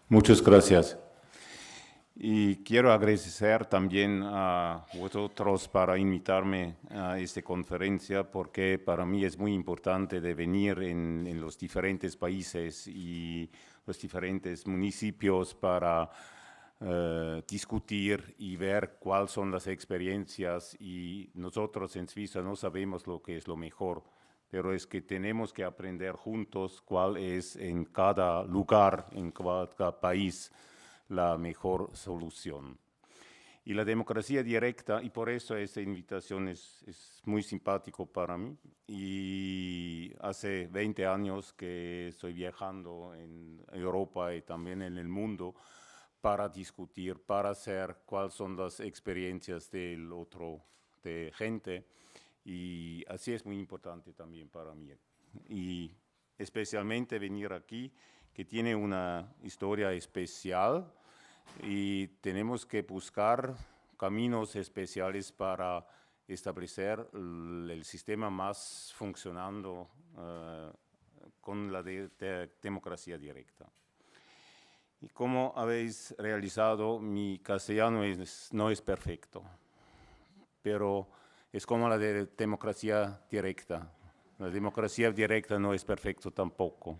Muchas gracias. Y quiero agradecer también a vosotros para invitarme a esta conferencia, porque para mí es muy importante de venir en los diferentes países y los diferentes municipios para discutir y ver cuáles son las experiencias. Y nosotros en Suiza no sabemos lo que es lo mejor, pero es que tenemos que aprender juntos cuál es en cada lugar, en cada país, la mejor solución. Y la democracia directa, y por eso esta invitación es muy simpático para mí. Y hace 20 años que estoy viajando en Europa y también en el mundo para discutir, para hacer cuáles son las experiencias del otro, de gente. Y así es muy importante también para mí. Y especialmente venir aquí, que tiene una historia especial y tenemos que buscar caminos especiales para establecer el sistema más funcionando con la democracia directa. Y como habéis realizado, mi castellano no es perfecto, pero es como la de democracia directa. La democracia directa no es perfecto tampoco,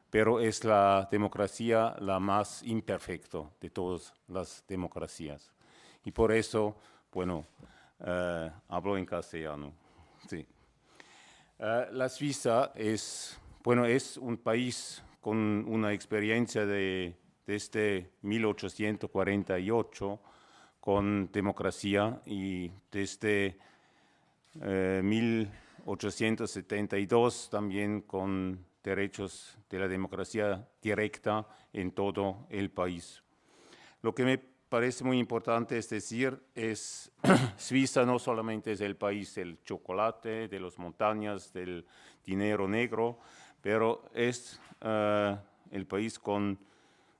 pero es la democracia la más imperfecta de todas las democracias. Y por eso, bueno, hablo en castellano. Sí. La Suiza es un país con una experiencia desde 1848 con democracia y desde 1872 también con derechos de la democracia directa en todo el país. Lo que me parece muy importante es decir, Suiza no solamente es el país del chocolate, de las montañas, del dinero negro, pero es el país con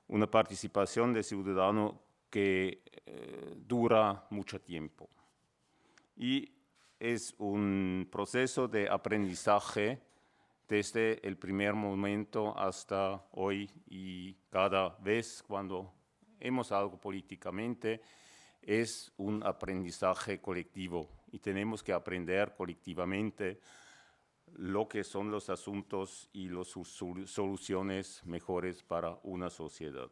una participación de ciudadano que dura mucho tiempo. Y es un proceso de aprendizaje desde el primer momento hasta hoy, y cada vez cuando hemos algo políticamente es un aprendizaje colectivo y tenemos que aprender colectivamente lo que son los asuntos y las soluciones mejores para una sociedad.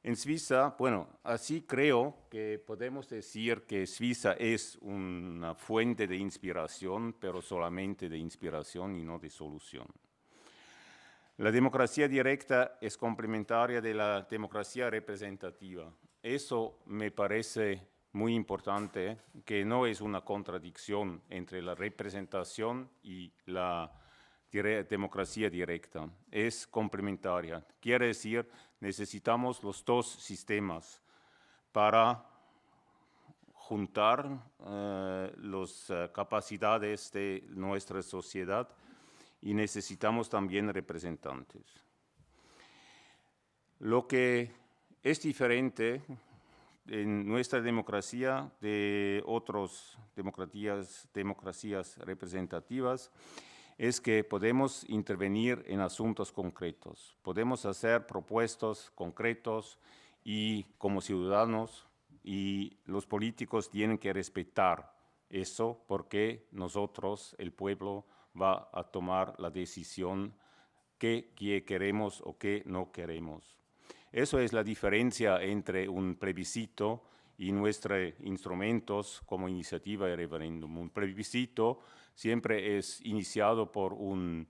En Suiza, bueno, así creo que podemos decir que Suiza es una fuente de inspiración, pero solamente de inspiración y no de solución. La democracia directa es complementaria de la democracia representativa. Eso me parece muy importante, que no es una contradicción entre la representación y la democracia directa. Es complementaria. Quiere decir, necesitamos los dos sistemas para juntar las capacidades de nuestra sociedad, y necesitamos también representantes. Lo que es diferente en nuestra democracia de otras democracias representativas es que podemos intervenir en asuntos concretos, podemos hacer propuestas concretos y como ciudadanos, y los políticos tienen que respetar eso porque nosotros, el pueblo, va a tomar la decisión que queremos o que no queremos. Eso es la diferencia entre un plebiscito y nuestros instrumentos como iniciativa y referéndum. Un plebiscito siempre es iniciado por un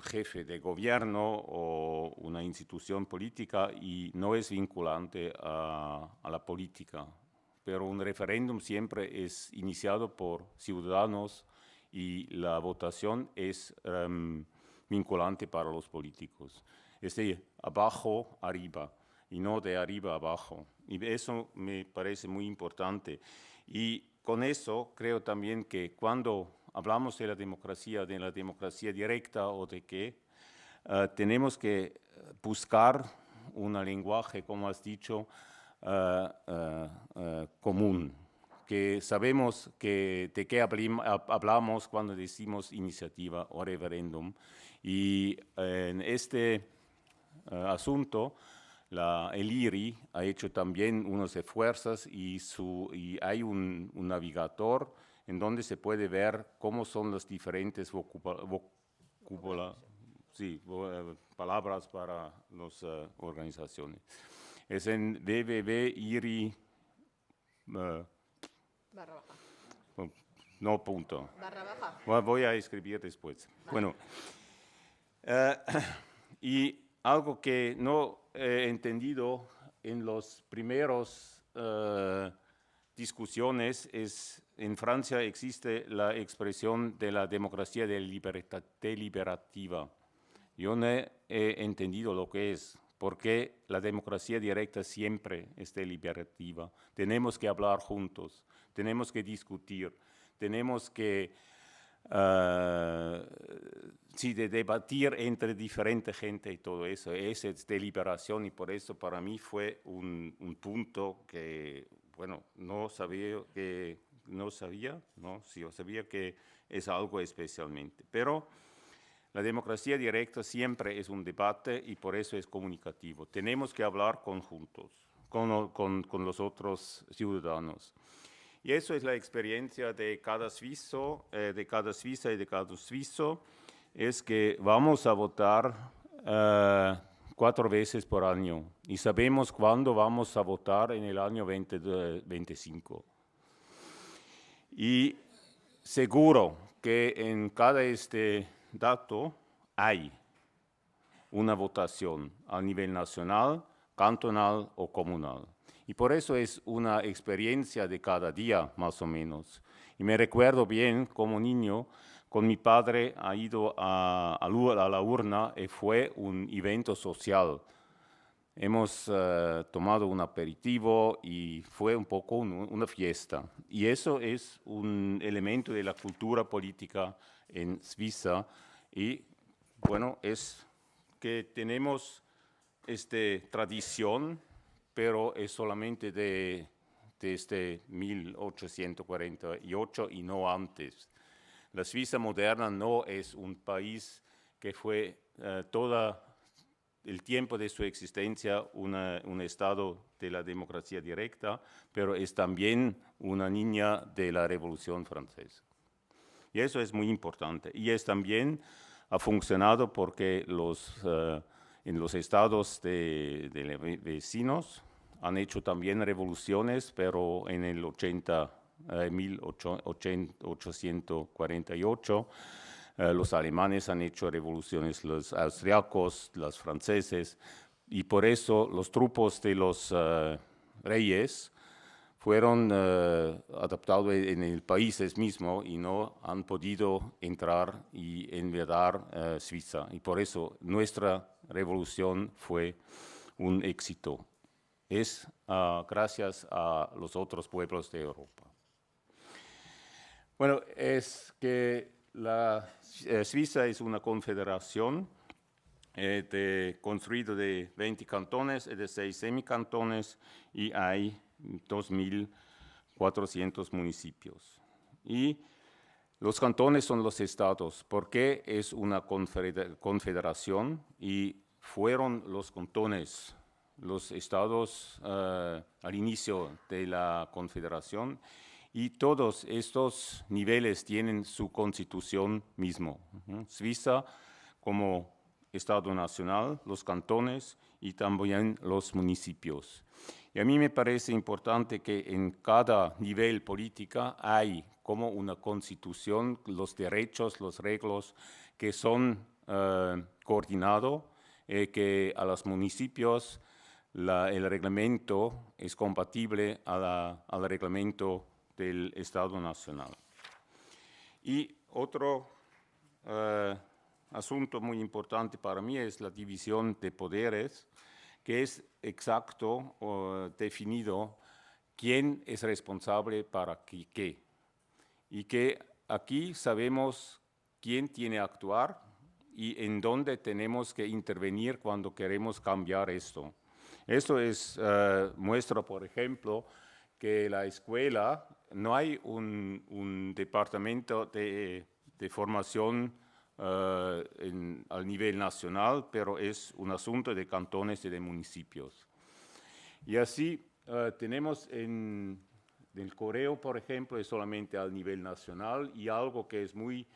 jefe de gobierno o una institución política y no es vinculante a la política. Pero un referéndum siempre es iniciado por ciudadanos y la votación es vinculante para los políticos. Es de abajo arriba y no de arriba abajo. Y eso me parece muy importante. Y con eso creo también que cuando hablamos de la democracia directa o de qué, tenemos que buscar un lenguaje, como has dicho, común, que sabemos de qué hablamos cuando decimos iniciativa o referéndum. Y en este asunto, el IRI ha hecho también unos esfuerzos y hay un navegador en donde se puede ver cómo son las diferentes palabras para las organizaciones. Es en www.iri. Barra baja. No punto. Barra baja. Voy a escribir después. Vale. Bueno, y algo que no he entendido en los primeros discusiones es, en Francia existe la expresión de la democracia deliberativa. Yo no he entendido lo que es, porque la democracia directa siempre es deliberativa. Tenemos que hablar juntos, tenemos que discutir, tenemos que de debatir entre diferente gente y todo eso. Esa es deliberación y por eso para mí fue un punto que, bueno, yo sabía que es algo especialmente. Pero la democracia directa siempre es un debate y por eso es comunicativo. Tenemos que hablar conjuntos con los otros ciudadanos. Y eso es la experiencia de cada suizo, de cada suiza y de cada suizo, es que vamos a votar 4 veces por año y sabemos cuándo vamos a votar en el año 2025. Y seguro que en cada dato hay una votación a nivel nacional, cantonal o comunal. Y por eso es una experiencia de cada día, más o menos. Y me recuerdo bien, como niño, con mi padre ha ido a la urna y fue un evento social. Hemos tomado un aperitivo y fue un poco una fiesta. Y eso es un elemento de la cultura política en Suiza. Y bueno, es que tenemos tradición, pero es solamente de 1848 y no antes. La Suiza moderna no es un país que fue todo el tiempo de su existencia un estado de la democracia directa, pero es también una niña de la Revolución Francesa. Y eso es muy importante. Y también ha funcionado porque en los estados de vecinos han hecho también revoluciones, pero en el 1848 los alemanes han hecho revoluciones, los austriacos, los franceses, y por eso los trupos de los reyes fueron adaptados en el país mismo y no han podido entrar y invadar Suiza. Y por eso nuestra revolución fue un éxito. Es gracias a los otros pueblos de Europa. Bueno, es que la Suiza es una confederación construida de 20 cantones y de 6 semicantones y hay 2.400 municipios. Y los cantones son los estados, porque es una confederación y fueron los cantones, los estados al inicio de la confederación y todos estos niveles tienen su constitución mismo. Suiza como Estado nacional, los cantones y también los municipios. Y a mí me parece importante que en cada nivel político hay como una constitución, los derechos, los reglas que son coordinados, que a los municipios el reglamento es compatible al reglamento del Estado Nacional. Y otro asunto muy importante para mí es la división de poderes, que es exacto o definido quién es responsable para qué. Y que aquí sabemos quién tiene que actuar y en dónde tenemos que intervenir cuando queremos cambiar esto. Esto muestra, por ejemplo, que la escuela no hay un departamento de formación al nivel nacional, pero es un asunto de cantones y de municipios. Y así tenemos en el correo, por ejemplo, es solamente al nivel nacional, y algo que es muy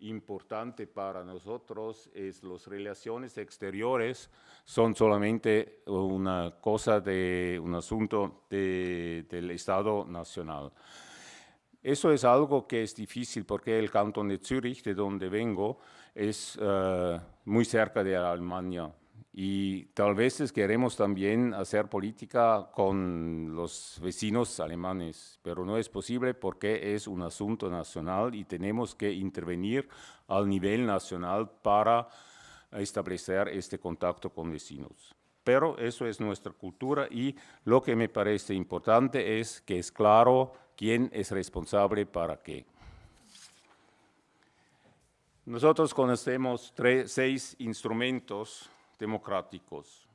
importante para nosotros es las relaciones exteriores son solamente una cosa un asunto del Estado nacional. Eso es algo que es difícil porque el cantón de Zürich, de donde vengo, es muy cerca de Alemania. Y tal vez queremos también hacer política con los vecinos alemanes, pero no es posible porque es un asunto nacional y tenemos que intervenir al nivel nacional para establecer este contacto con vecinos. Pero eso es nuestra cultura y lo que me parece importante es que es claro quién es responsable para qué. Nosotros conocemos 6 instrumentos democráticos.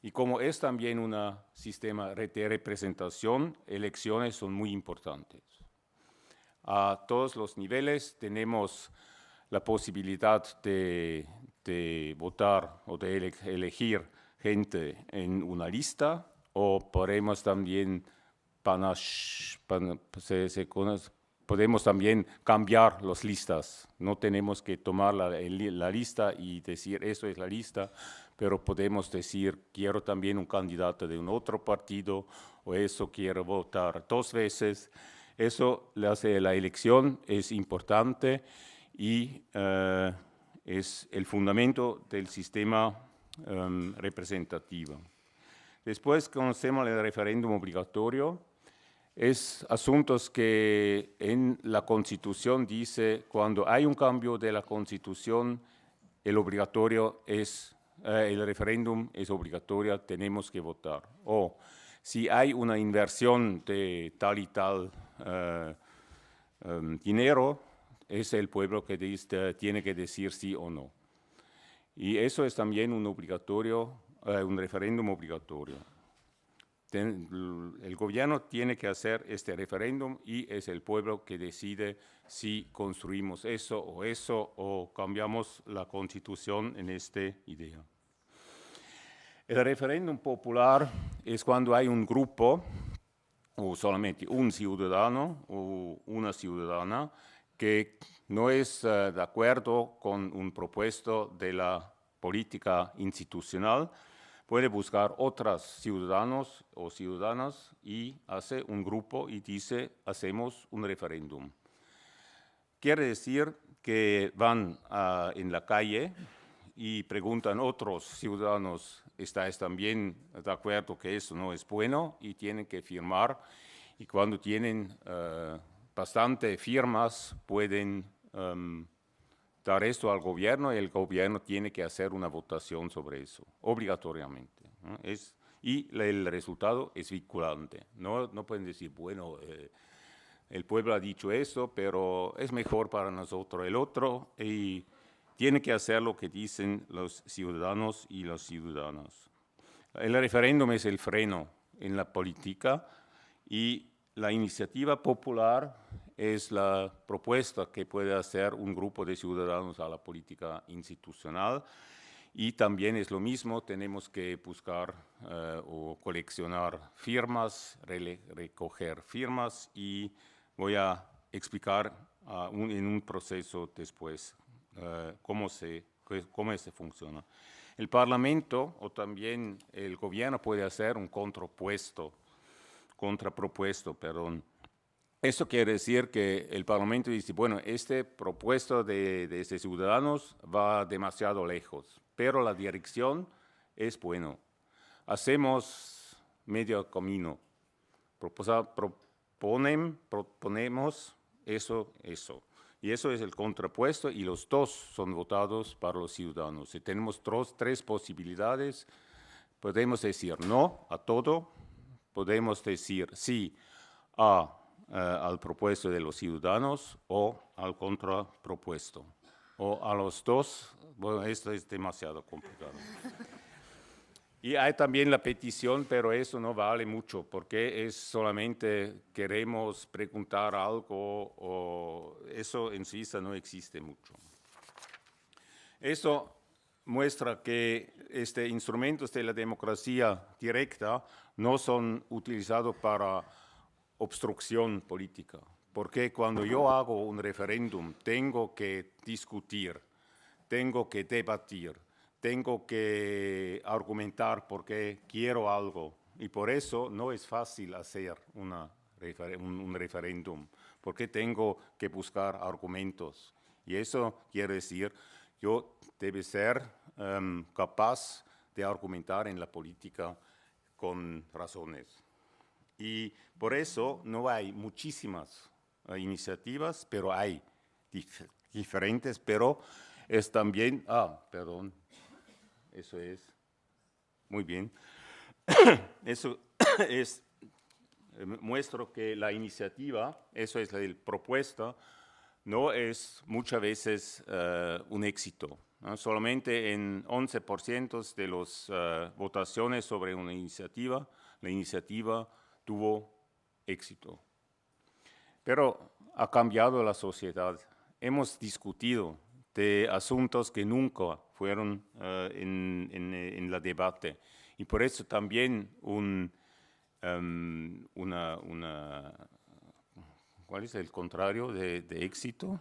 Y como es también un sistema de representación, elecciones son muy importantes. A todos los niveles tenemos la posibilidad de votar o de elegir gente en una lista, o podemos también, podemos también cambiar las listas. No tenemos que tomar la lista y decir, eso es la lista, pero podemos decir, quiero también un candidato de un otro partido, o eso quiero votar 2 veces. Eso hace la elección, es importante y es el fundamento del sistema representativo. Después conocemos el referéndum obligatorio. Es asuntos que en la Constitución dice, cuando hay un cambio de la Constitución, el referéndum es obligatorio, tenemos que votar. O si hay una inversión de tal y tal dinero, es el pueblo que tiene que decir sí o no. Y eso es también un referéndum obligatorio. El gobierno tiene que hacer este referéndum y es el pueblo que decide si construimos eso o cambiamos la Constitución en esta idea. El referéndum popular es cuando hay un grupo o solamente un ciudadano o una ciudadana que no es de acuerdo con un propuesto de la política institucional, puede buscar otros ciudadanos o ciudadanas y hace un grupo y dice, hacemos un referéndum. Quiere decir que van en la calle y preguntan a otros ciudadanos, ¿estáis también de acuerdo que eso no es bueno? Y tienen que firmar. Y cuando tienen bastante firmas, pueden dar esto al gobierno y el gobierno tiene que hacer una votación sobre eso, obligatoriamente. Y el resultado es vinculante. No pueden decir, bueno, el pueblo ha dicho eso, pero es mejor para nosotros el otro, y tiene que hacer lo que dicen los ciudadanos y las ciudadanas. El referéndum es el freno en la política y la iniciativa popular es la propuesta que puede hacer un grupo de ciudadanos a la política institucional, y también es lo mismo, tenemos que buscar o coleccionar firmas, recoger firmas, y voy a explicar en un proceso después cómo se funciona. El Parlamento o también el gobierno puede hacer un contrapropuesto. Eso quiere decir que el Parlamento dice, bueno, este propuesto de ciudadanos va demasiado lejos, pero la dirección es bueno. Hacemos medio camino. Proponemos eso. Y eso es el contrapuesto, y los dos son votados para los ciudadanos. Si tenemos 3 posibilidades, podemos decir no a todo, podemos decir sí al propuesto de los ciudadanos o al contrapropuesto. O a los dos, bueno, esto es demasiado complicado. Y hay también la petición, pero eso no vale mucho, porque es solamente queremos preguntar algo, o eso en Suiza no existe mucho. Eso muestra que instrumentos de la democracia directa no son utilizados para obstrucción política, porque cuando yo hago un referéndum tengo que discutir, tengo que debatir, tengo que argumentar por qué quiero algo, y por eso no es fácil hacer un referéndum, porque tengo que buscar argumentos. Y eso quiere decir, yo debo ser capaz de argumentar en la política con razones. Y por eso no hay muchísimas iniciativas, pero hay diferentes, pero es también, perdón, eso es, muy bien, eso es, muestro que la iniciativa, eso es la propuesta, no es muchas veces un éxito, ¿no? Solamente en 11% de las votaciones sobre una iniciativa, la iniciativa tuvo éxito. Pero ha cambiado la sociedad. Hemos discutido de asuntos que nunca fueron en la debate. Y por eso también ¿cuál es el contrario de éxito?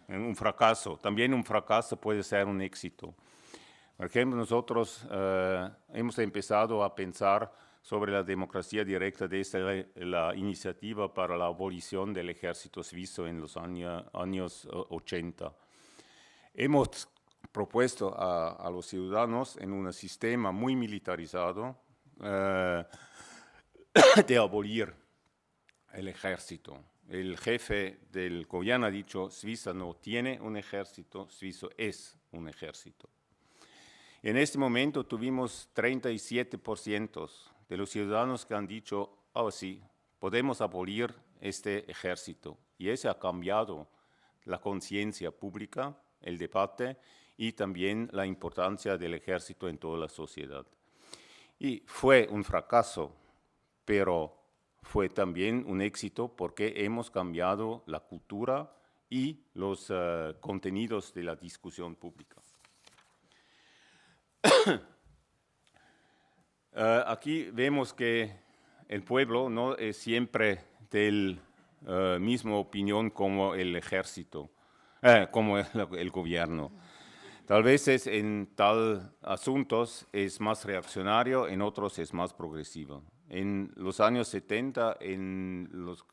Un fracaso. También un fracaso puede ser un éxito. Por ejemplo, nosotros hemos empezado a pensar sobre la democracia directa desde la iniciativa para la abolición del ejército suizo en los años 80. Hemos propuesto a los ciudadanos en un sistema muy militarizado de abolir el ejército. El jefe del gobierno ha dicho, Suiza no tiene un ejército, Suiza es un ejército. En este momento tuvimos 37% de los ciudadanos que han dicho, sí, podemos abolir este ejército. Y eso ha cambiado la conciencia pública, el debate y también la importancia del ejército en toda la sociedad. Y fue un fracaso, pero fue también un éxito porque hemos cambiado la cultura y los contenidos de la discusión pública. Aquí vemos que el pueblo no es siempre de la misma opinión como el ejército, como el gobierno. Tal vez en tal asuntos es más reaccionario, en otros es más progresivo. En los años 70, en los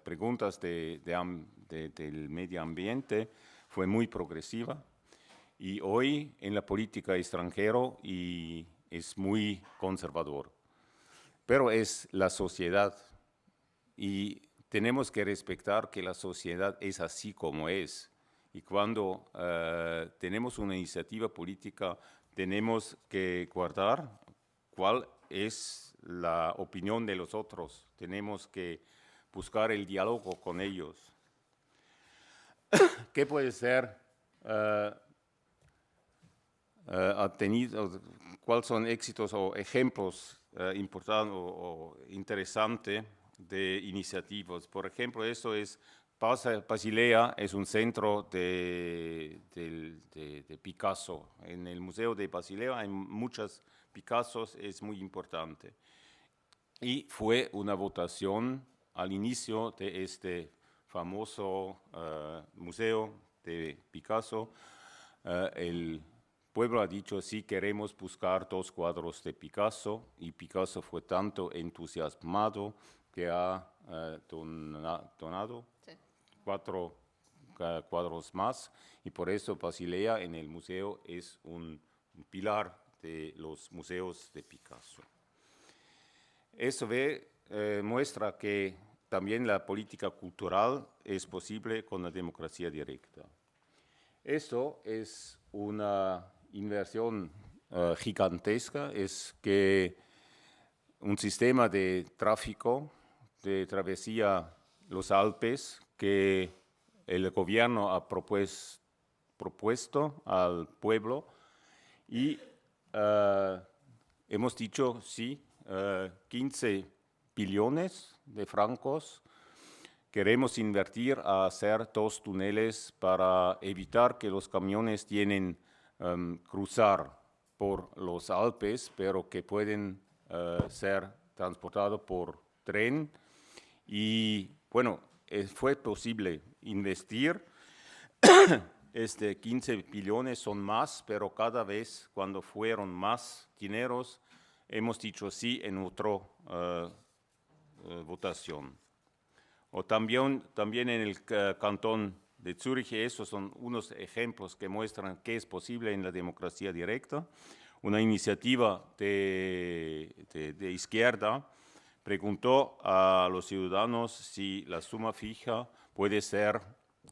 preguntas del medio ambiente, fue muy progresiva. Y hoy en la política extranjera es muy conservador. Pero es la sociedad y tenemos que respetar que la sociedad es así como es. Y cuando tenemos una iniciativa política, tenemos que guardar cuál es la opinión de los otros. Tenemos que buscar el diálogo con ellos. ¿Qué puede ser? ¿Cuáles son éxitos o ejemplos importantes o interesantes de iniciativas? Por ejemplo, eso es Basilea, es un centro de Picasso. En el Museo de Basilea hay muchos Picassos, es muy importante. Y fue una votación al inicio de este famoso museo de Picasso. El pueblo ha dicho, sí, queremos buscar 2 cuadros de Picasso, y Picasso fue tanto entusiasmado que ha donado 4 cuadros más, y por eso Basilea en el museo es un pilar de los museos de Picasso. Eso muestra que también la política cultural es posible con la democracia directa. Esto es una inversión gigantesca, es que un sistema de tráfico de travesía los Alpes que el gobierno ha propuesto al pueblo, y hemos dicho sí, 15 billones de francos. Queremos invertir a hacer 2 túneles para evitar que los camiones tienen cruzar por los Alpes, pero que pueden ser transportados por tren. Y bueno, fue posible investir. 15 billones son más, pero cada vez cuando fueron más dineros, hemos dicho sí en otra votación. O también en el cantón de Zúrich, esos son unos ejemplos que muestran que es posible en la democracia directa. Una iniciativa de izquierda preguntó a los ciudadanos si la suma fija puede ser,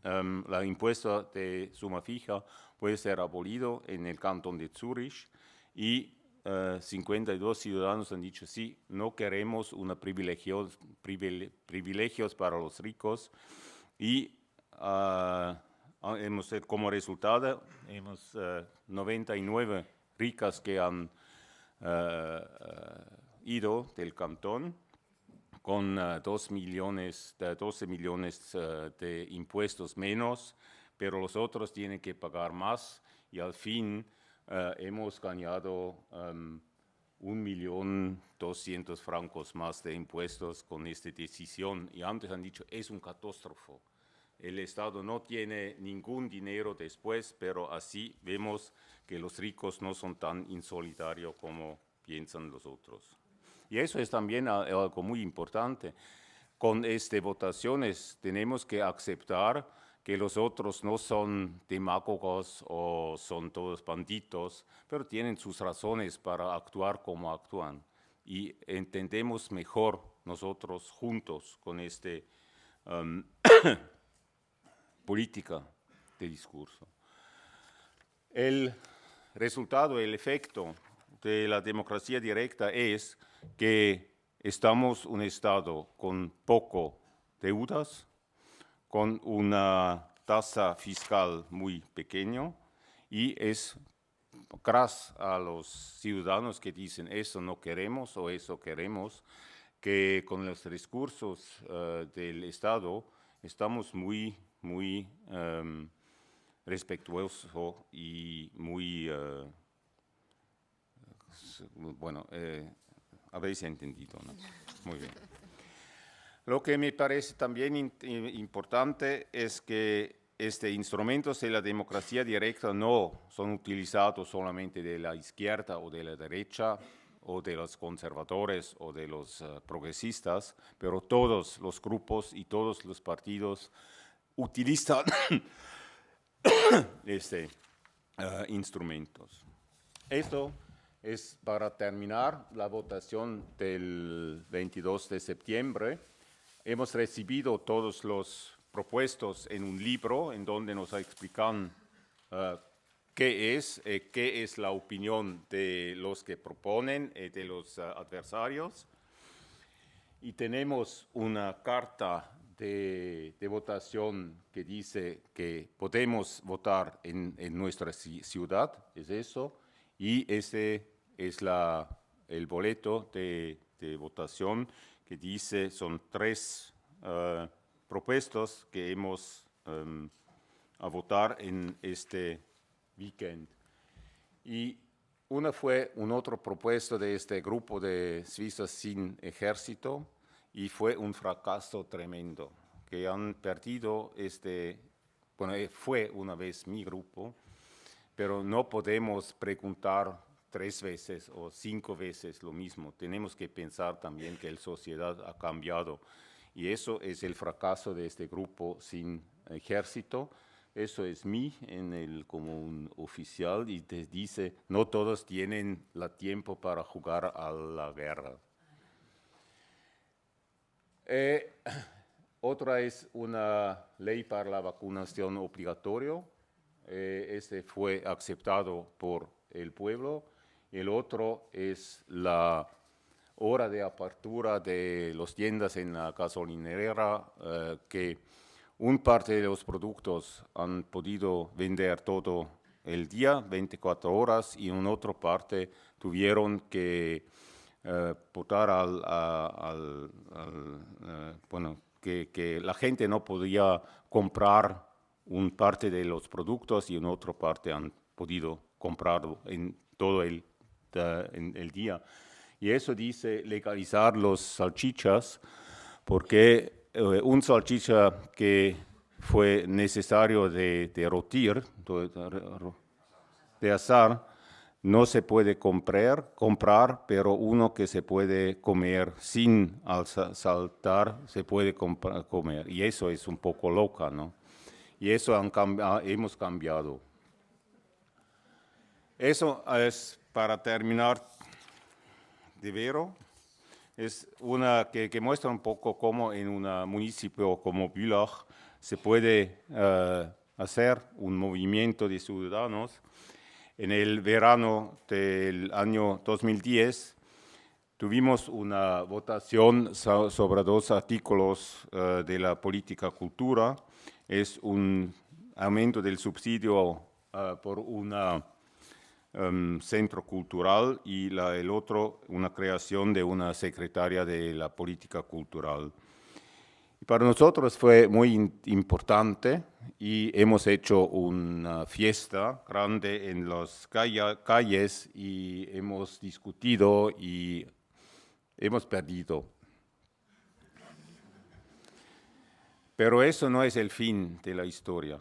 la impuesta de suma fija puede ser abolido en el cantón de Zúrich, y 52 ciudadanos han dicho sí, no queremos privilegios para los ricos, y como resultado hemos 99 ricas que han ido del cantón con 12 millones de impuestos menos, pero los otros tienen que pagar más, y al fin hemos ganado 1.200.000 francos más de impuestos con esta decisión. Y antes han dicho, es un catástrofe. El Estado no tiene ningún dinero después, pero así vemos que los ricos no son tan insolidarios como piensan los otros. Y eso es también algo muy importante. Con estas votaciones tenemos que aceptar que los otros no son demagogos o son todos bandidos, pero tienen sus razones para actuar como actúan. Y entendemos mejor nosotros juntos con esta política de discurso. El resultado, el efecto de la democracia directa es que estamos un Estado con poco deudas, con una tasa fiscal muy pequeña, y es gracias a los ciudadanos que dicen eso no queremos o eso queremos, que con los recursos del Estado estamos muy respetuosos y muy, bueno, habéis entendido, ¿no? Muy bien. Lo que me parece también importante es que instrumentos de la democracia directa no son utilizados solamente de la izquierda o de la derecha o de los conservadores o de los progresistas, pero todos los grupos y todos los partidos utilizan instrumentos. Esto es para terminar la votación del 22 de septiembre. Hemos recibido todos los propuestos en un libro en donde nos explican qué es la opinión de los que proponen y de los adversarios. Y tenemos una carta de votación que dice que podemos votar en nuestra ciudad, es eso, y ese es el boleto de votación que dice, son 3 propuestas que hemos a votar en este weekend. Y una fue un otro propuesto de este grupo de Suizas sin ejército, y fue un fracaso tremendo, que han perdido bueno, fue una vez mi grupo, pero no podemos preguntar 3 veces o 5 veces lo mismo. Tenemos que pensar también que la sociedad ha cambiado, y eso es el fracaso de este grupo sin ejército. Eso es mí como un oficial, y te dice, no todos tienen el tiempo para jugar a la guerra. Otra es una ley para la vacunación obligatoria. Este fue aceptado por el pueblo. El otro es la hora de apertura de las tiendas en la gasolinera, que un parte de los productos han podido vender todo el día, 24 horas, y en otra parte tuvieron que votar bueno, que la gente no podía comprar una parte de los productos y en otra parte han podido comprarlo en todo el día. Y eso dice legalizar los salchichas, porque un salchicha que fue necesario de rôtir, de asar, no se puede comprar, pero uno que se puede comer sin saltar, se puede comer. Y eso es un poco loca, ¿no? Y eso hemos cambiado. Eso es, para terminar, de Vero, es una que muestra un poco cómo en un municipio como Bülach se puede hacer un movimiento de ciudadanos. En el verano del año 2010 tuvimos una votación sobre 2 artículos de la política cultura. Es un aumento del subsidio por una centro cultural y el otro, una creación de una secretaria de la política cultural. Y para nosotros fue muy importante y hemos hecho una fiesta grande en las calles y hemos discutido y hemos perdido. Pero eso no es el fin de la historia.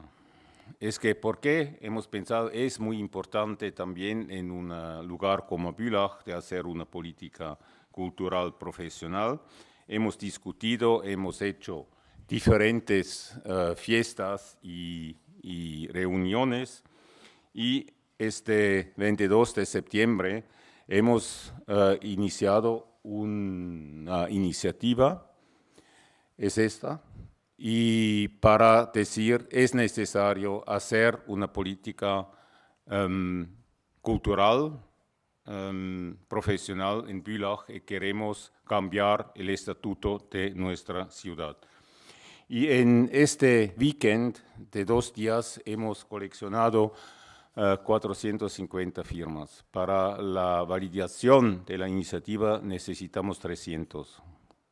Es que porque hemos pensado es muy importante también en un lugar como Bülach de hacer una política cultural profesional. Hemos discutido, hemos hecho diferentes fiestas y reuniones y este 22 de septiembre hemos iniciado una iniciativa, es esta, y para decir es necesario hacer una política cultural, profesional en Bülach y queremos cambiar el estatuto de nuestra ciudad. Y en este weekend de 2 días hemos coleccionado 450 firmas. Para la validación de la iniciativa necesitamos 300.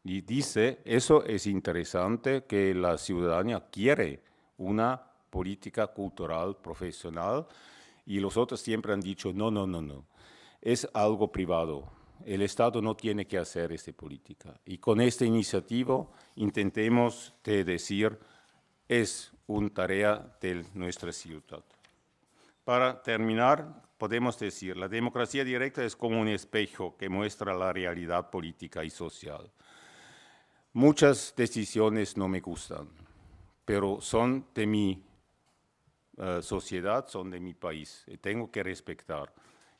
Y dice, eso es interesante, que la ciudadanía quiere una política cultural profesional y los otros siempre han dicho, no, no, no, no, es algo privado. El Estado no tiene que hacer esta política. Y con esta iniciativa intentemos decir, es una tarea de nuestra ciudad. Para terminar, podemos decir, la democracia directa es como un espejo que muestra la realidad política y social. Muchas decisiones no me gustan, pero son de mi sociedad, son de mi país, y tengo que respetar.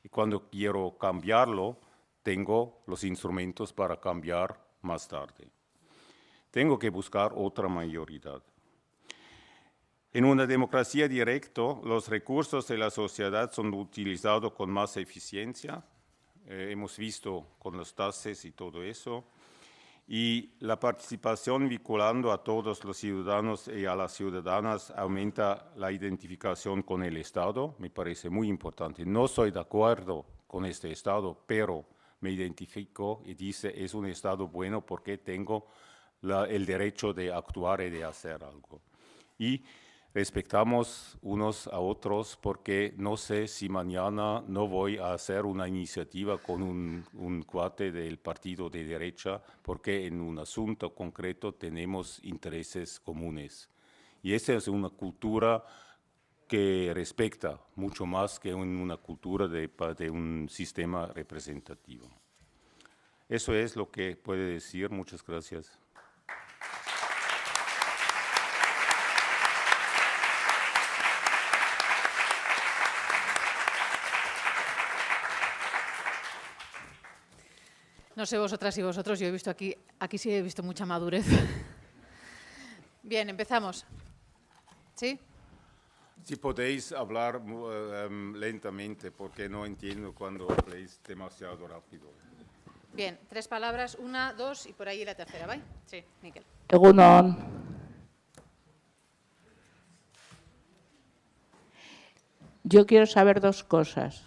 Y cuando quiero cambiarlo, tengo los instrumentos para cambiar más tarde. Tengo que buscar otra mayoría. En una democracia directa, los recursos de la sociedad son utilizados con más eficiencia. Hemos visto con los tasas y todo eso. Y la participación vinculando a todos los ciudadanos y a las ciudadanas aumenta la identificación con el Estado, me parece muy importante. No soy de acuerdo con este Estado, pero me identifico y dice, es un Estado bueno porque tengo el derecho de actuar y de hacer algo. Y respetamos unos a otros porque no sé si mañana no voy a hacer una iniciativa con un cuate del partido de derecha porque en un asunto concreto tenemos intereses comunes. Y esa es una cultura que respeta mucho más que una cultura de un sistema representativo. Eso es lo que puedo decir. Muchas gracias. No sé vosotras y vosotros, yo he visto aquí sí he visto mucha madurez. Bien, empezamos. ¿Sí? Si podéis hablar lentamente, porque no entiendo cuando habléis demasiado rápido. Bien, 3 palabras, 1, 2 y por ahí la tercera, ¿vale? Sí, Miquel. Egun on. Yo quiero saber dos cosas.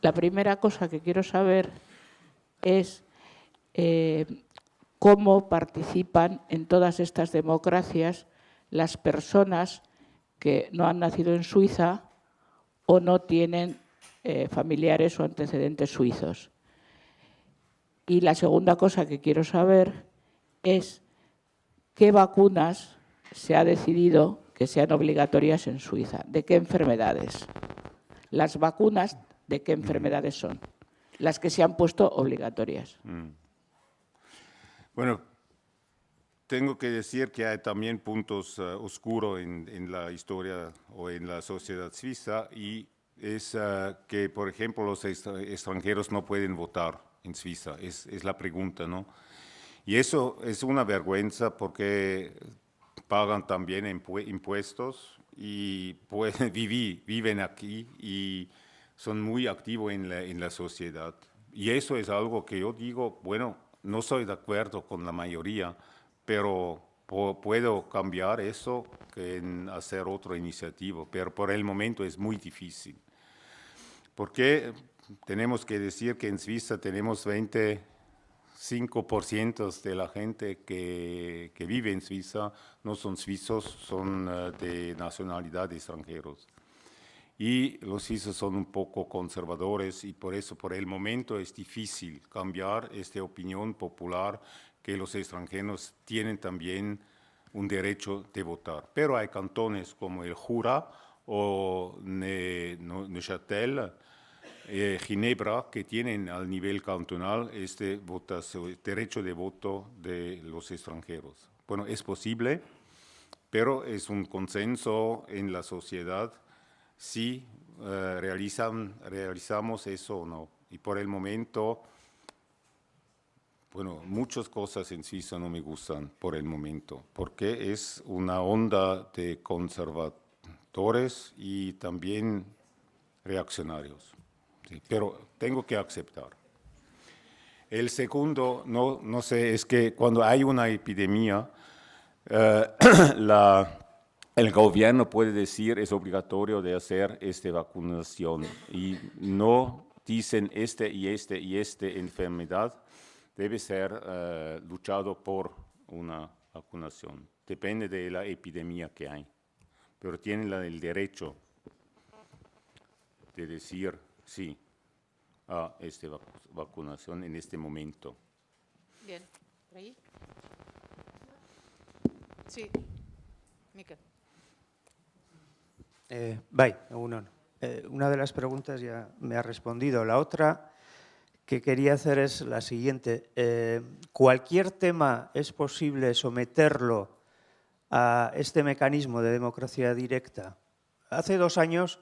La primera cosa que quiero saber es cómo participan en todas estas democracias las personas que no han nacido en Suiza o no tienen familiares o antecedentes suizos. Y la segunda cosa que quiero saber es qué vacunas se ha decidido que sean obligatorias en Suiza, de qué enfermedades. Las vacunas, ¿de qué enfermedades son? Las que se han puesto obligatorias. Bueno, tengo que decir que hay también puntos oscuros en la historia o en la sociedad suiza, y es que, por ejemplo, los extranjeros no pueden votar en Suiza. Es la pregunta, ¿no? Y eso es una vergüenza porque pagan también impuestos y viven aquí y son muy activos en la sociedad. Y eso es algo que yo digo, bueno, no estoy de acuerdo con la mayoría, pero puedo cambiar eso en hacer otra iniciativa, pero por el momento es muy difícil. Porque tenemos que decir que en Suiza tenemos 25% de la gente que vive en Suiza no son suizos, son de nacionalidad de extranjeros. Y los suizos son un poco conservadores y por eso por el momento es difícil cambiar esta opinión popular que los extranjeros tienen también un derecho de votar. Pero hay cantones como el Jura o Neuchâtel, Ginebra, que tienen al nivel cantonal este derecho de voto de los extranjeros. Bueno, es posible, pero es un consenso en la sociedad si realizamos eso o no. Y por el momento, bueno, muchas cosas en Suiza no me gustan por el momento, porque es una onda de conservadores y también reaccionarios. Sí, pero tengo que aceptar. El segundo, no sé, es que cuando hay una epidemia, el gobierno puede decir es obligatorio de hacer esta vacunación y no dicen esta enfermedad debe ser luchado por una vacunación. Depende de la epidemia que hay, pero tienen el derecho de decir sí a esta vacunación en este momento. Bien, ¿por ahí? Sí, Miquel. Bai, egunon. Una de las preguntas ya me ha respondido. La otra que quería hacer es la siguiente. ¿Cualquier tema es posible someterlo a este mecanismo de democracia directa? Hace 2 años,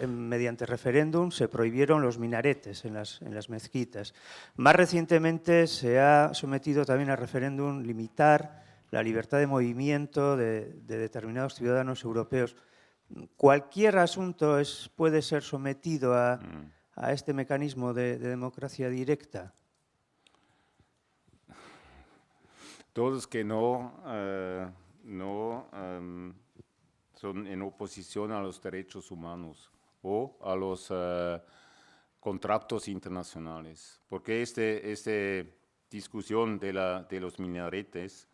mediante referéndum, se prohibieron los minaretes en las mezquitas. Más recientemente se ha sometido también a referéndum limitar la libertad de movimiento de determinados ciudadanos europeos. ¿Cualquier asunto puede ser sometido a este mecanismo de democracia directa? Todos que no son en oposición a los derechos humanos o a los contratos internacionales. Porque esta discusión de los minaretes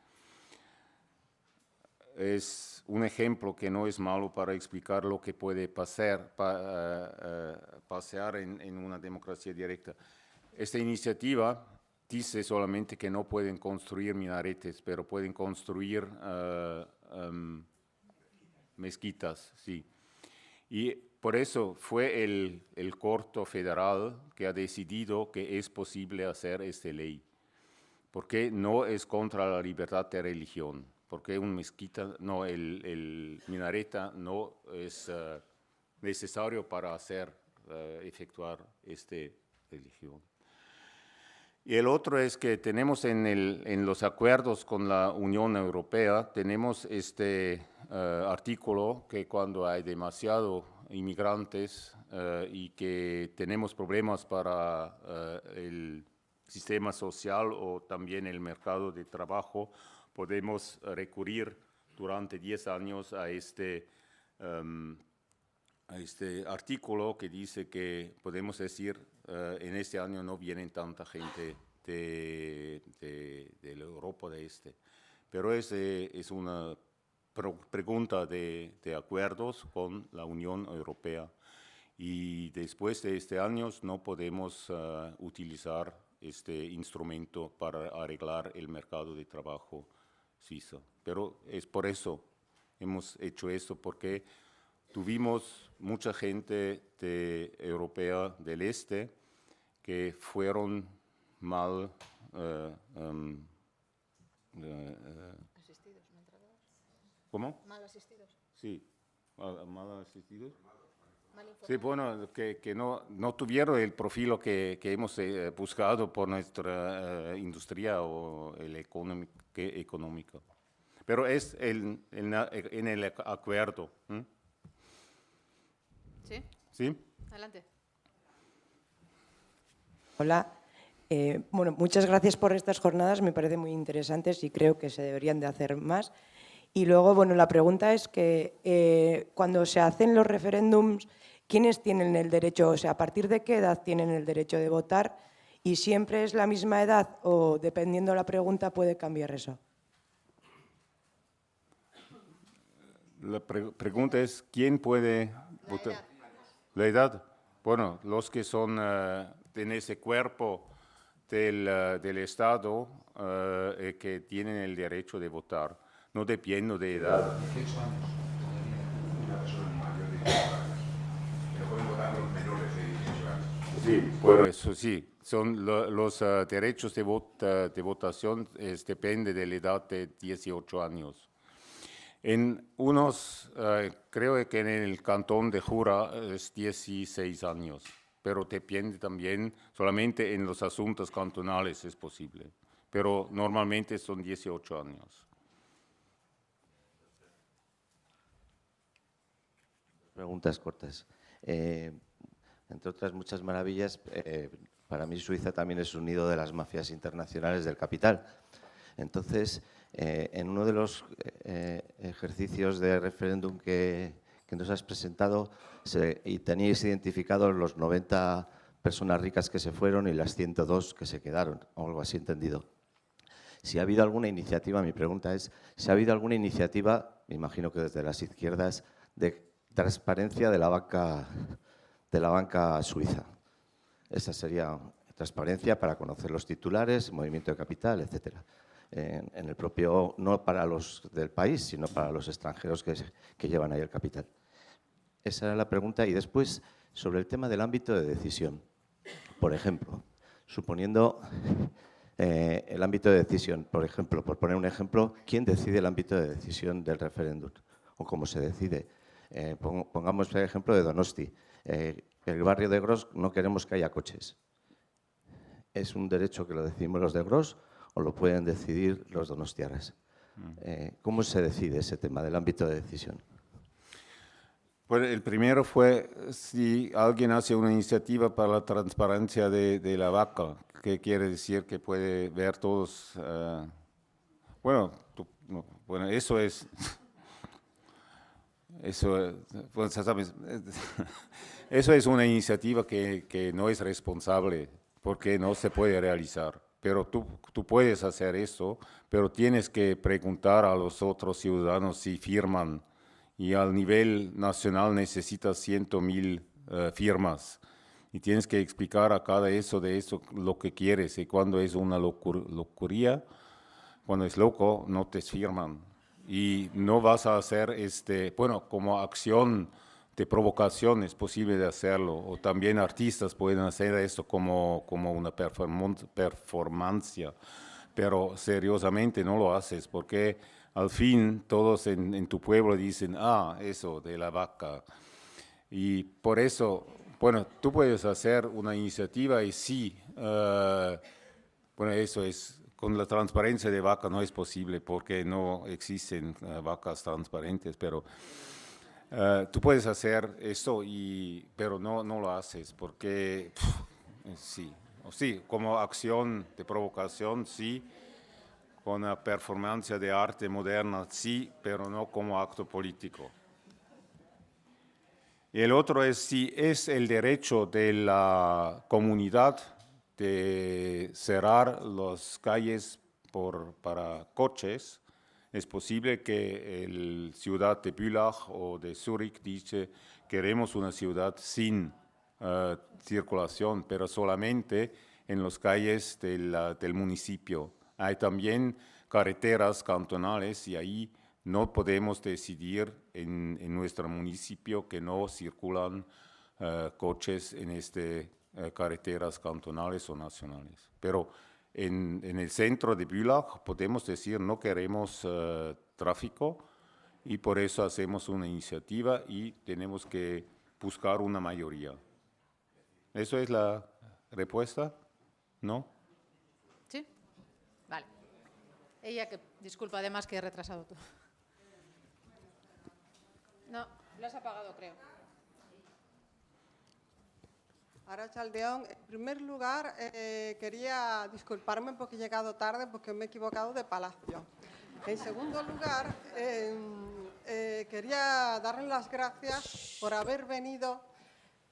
es un ejemplo que no es malo para explicar lo que puede pasar en una democracia directa. Esta iniciativa dice solamente que no pueden construir minaretes, pero pueden construir mezquitas, sí. Y por eso fue el Corte Federal que ha decidido que es posible hacer esta ley, porque no es contra la libertad de religión, porque el minareta no es necesario para efectuar esta religión. Y el otro es que tenemos en los acuerdos con la Unión Europea, tenemos este artículo que cuando hay demasiados inmigrantes y que tenemos problemas para el sistema social o también el mercado de trabajo, podemos recurrir durante 10 años a esta este artículo que dice que podemos decir en este año no vienen tanta gente de la Europa de Este. Pero es una pregunta de acuerdos con la Unión Europea. Y después de este año no podemos utilizar este instrumento para arreglar el mercado de trabajo suizo. Pero es por eso hemos hecho esto, porque tuvimos mucha gente europea del Este que fueron mal Asistidos, ¿no entrados? ¿Cómo? Mal asistidos. Sí, mal asistidos. Mal informados. Sí, bueno, que no tuvieron el perfil que hemos buscado por nuestra industria o el económico. Pero es en el acuerdo. ¿Mm? ¿Sí? ¿Sí? Adelante. Hola. Bueno, muchas gracias por estas jornadas, me parecen muy interesantes y creo que se deberían de hacer más. Y luego, bueno, la pregunta es que cuando se hacen los referéndums, ¿quiénes tienen el derecho, o sea, a partir de qué edad tienen el derecho de votar? ¿Y siempre es la misma edad o, dependiendo de la pregunta, puede cambiar eso? La pregunta es, ¿quién puede votar? La edad. Bueno, los que son en ese cuerpo del Estado que tienen el derecho de votar, no depende de edad. 18 años todavía una persona mayor de 18 años. Pero pueden votar los menores de 18 años. Sí, bueno, eso sí, son los derechos de votación, depende de la edad de 18 años. En unos, creo que en el cantón de Jura es 16 años, pero depende también, solamente en los asuntos cantonales es posible, pero normalmente son 18 años. Preguntas cortas. Entre otras muchas maravillas, para mí Suiza también es un nido de las mafias internacionales del capital. Entonces, en uno de los ejercicios de referéndum que nos has presentado, y teníais identificados los 90 personas ricas que se fueron y las 102 que se quedaron, o algo así entendido. Si ha habido alguna iniciativa, mi pregunta es, si ha habido alguna iniciativa, me imagino que desde las izquierdas, de transparencia de la banca suiza. Esa sería transparencia para conocer los titulares, movimiento de capital, etcétera. En el propio, no para los del país, sino para los extranjeros que llevan ahí el capital. Esa era la pregunta. Y después, sobre el tema del ámbito de decisión. Por ejemplo, suponiendo el ámbito de decisión, por ejemplo, por poner un ejemplo, ¿quién decide el ámbito de decisión del referéndum? ¿O cómo se decide? Pongamos el ejemplo de Donosti. El barrio de Gros no queremos que haya coches. ¿Es un derecho que lo decidimos los de Gros o lo pueden decidir los donostiarras? ¿Cómo se decide ese tema del ámbito de decisión? Pues el primero fue si alguien hace una iniciativa para la transparencia de la vaca, que quiere decir que puede ver todos. Bueno, eso es. Eso, pues, ¿sabes? Eso es una iniciativa que no es responsable porque no se puede realizar. Pero tú puedes hacer eso, pero tienes que preguntar a los otros ciudadanos si firman. Y al nivel nacional necesitas 100.000 firmas. Y tienes que explicar a cada de eso lo que quieres. Y cuando es una locuría, cuando es loco, no te firman. Y no vas a hacer, bueno, como acción de provocación es posible de hacerlo. O también artistas pueden hacer esto como una performance. Pero seriosamente no lo haces porque al fin todos en tu pueblo dicen, eso de la vaca. Y por eso, bueno, tú puedes hacer una iniciativa y sí, bueno, eso es, con la transparencia de vaca no es posible porque no existen vacas transparentes, pero tú puedes hacer eso, pero no lo haces porque, sí, como acción de provocación, sí, con una performance de arte moderna, sí, pero no como acto político. Y el otro es si es el derecho de la comunidad de cerrar las calles para coches. Es posible que la ciudad de Bülach o de Zúrich dice queremos una ciudad sin circulación, pero solamente en las calles del municipio. Hay también carreteras cantonales y ahí no podemos decidir en nuestro municipio que no circulan coches en carreteras cantonales o nacionales. Pero en el centro de Bülach podemos decir no queremos tráfico y por eso hacemos una iniciativa y tenemos que buscar una mayoría. ¿Eso es la respuesta? ¿No? ¿Sí? Vale. Ella que, disculpa, además que he retrasado tú. No, lo has apagado, creo. Arratsaldeon, en primer lugar, quería disculparme porque he llegado tarde porque me he equivocado de palacio. En segundo lugar, quería darle las gracias por haber venido,